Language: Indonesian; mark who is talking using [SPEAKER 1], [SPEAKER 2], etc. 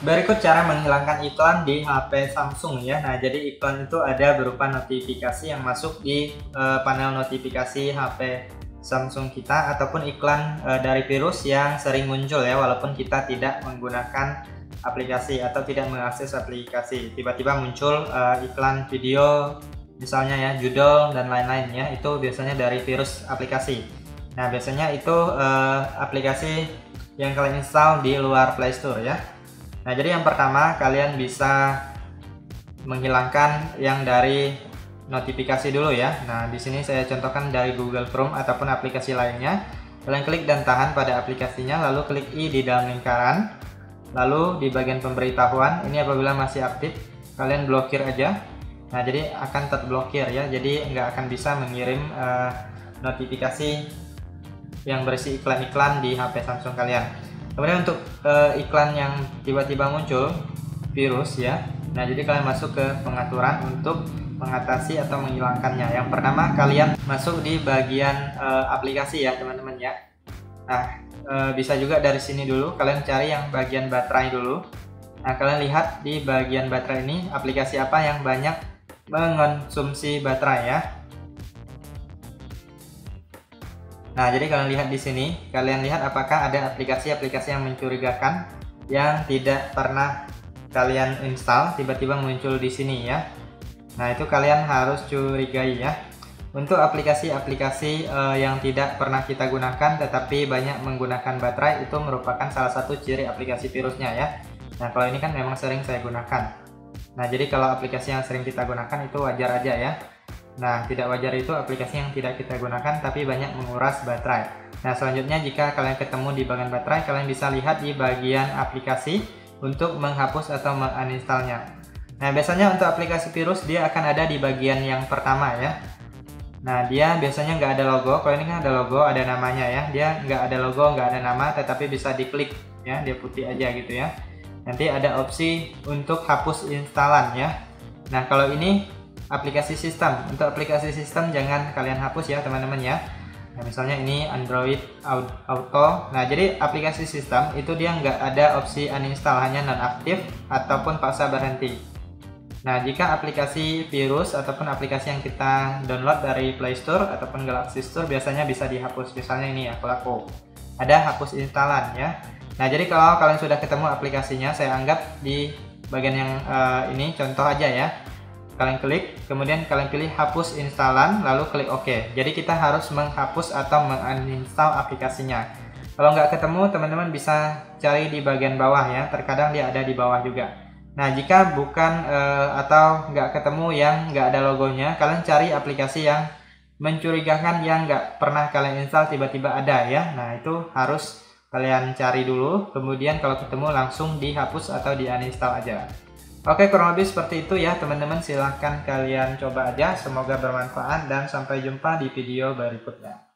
[SPEAKER 1] Berikut cara menghilangkan iklan di HP Samsung ya. Nah, jadi iklan itu ada berupa notifikasi yang masuk di panel notifikasi HP Samsung kita, ataupun iklan dari virus yang sering muncul ya, walaupun kita tidak menggunakan aplikasi atau tidak mengakses aplikasi. Tiba-tiba muncul iklan video misalnya ya, judul dan lain-lain ya, itu biasanya dari virus aplikasi. Nah, biasanya itu aplikasi yang kalian install di luar Play Store ya. Nah, jadi yang pertama kalian bisa menghilangkan yang dari notifikasi dulu ya. Nah, di sini saya contohkan dari Google Chrome ataupun aplikasi lainnya. Kalian klik dan tahan pada aplikasinya, lalu klik I di dalam lingkaran. Lalu di bagian pemberitahuan, ini apabila masih aktif, kalian blokir aja. Nah, jadi akan terblokir ya. Jadi nggak akan bisa mengirim notifikasi yang berisi iklan-iklan di HP Samsung kalian. Kemudian untuk iklan yang tiba-tiba muncul virus ya. Nah, jadi kalian masuk ke pengaturan untuk mengatasi atau menghilangkannya. Yang pertama kalian masuk di bagian aplikasi ya teman-teman ya. Nah, bisa juga dari sini dulu kalian cari yang bagian baterai dulu. Nah, kalian lihat di bagian baterai ini aplikasi apa yang banyak mengonsumsi baterai ya. Nah, jadi kalian lihat di sini, kalian lihat apakah ada aplikasi-aplikasi yang mencurigakan yang tidak pernah kalian install tiba-tiba muncul di sini ya. Nah, itu kalian harus curigai ya. Untuk aplikasi-aplikasi yang tidak pernah kita gunakan tetapi banyak menggunakan baterai, itu merupakan salah satu ciri aplikasi virusnya ya. Nah, kalau ini kan memang sering saya gunakan. Nah, jadi kalau aplikasi yang sering kita gunakan itu wajar aja ya. Nah, tidak wajar itu aplikasi yang tidak kita gunakan tapi banyak menguras baterai. Nah, selanjutnya jika kalian ketemu di bagian baterai, kalian bisa lihat di bagian aplikasi untuk menghapus atau menginstalnya. Nah, biasanya untuk aplikasi virus dia akan ada di bagian yang pertama ya. Nah, dia biasanya nggak ada logo. Kalau ini kan ada logo, ada namanya ya. Dia nggak ada logo, nggak ada nama, tetapi bisa diklik ya. Dia putih aja gitu ya. Nanti ada opsi untuk hapus instalan ya. Nah, kalau ini aplikasi sistem. Untuk aplikasi sistem jangan kalian hapus ya teman-teman ya. Nah, misalnya ini Android Auto. Nah, jadi aplikasi sistem itu dia nggak ada opsi uninstall, hanya nonaktif ataupun paksa berhenti. Nah, jika aplikasi virus ataupun aplikasi yang kita download dari Play Store ataupun Galaxy Store biasanya bisa dihapus. Misalnya ini ya, Pelaku. Ada hapus instalan ya. Nah, jadi kalau kalian sudah ketemu aplikasinya, saya anggap di bagian yang ini contoh aja ya. Kalian klik, kemudian kalian pilih hapus instalan, lalu klik OK. Jadi kita harus menghapus atau menguninstall aplikasinya. Kalau nggak ketemu, teman-teman bisa cari di bagian bawah ya. Terkadang dia ada di bawah juga. Nah, jika bukan atau nggak ketemu yang nggak ada logonya, kalian cari aplikasi yang mencurigakan yang nggak pernah kalian install tiba-tiba ada ya. Nah, itu harus kalian cari dulu. Kemudian kalau ketemu langsung dihapus atau di-uninstall aja. Oke, kurang lebih seperti itu ya teman-teman. Silahkan kalian coba aja, semoga bermanfaat dan sampai jumpa di video berikutnya.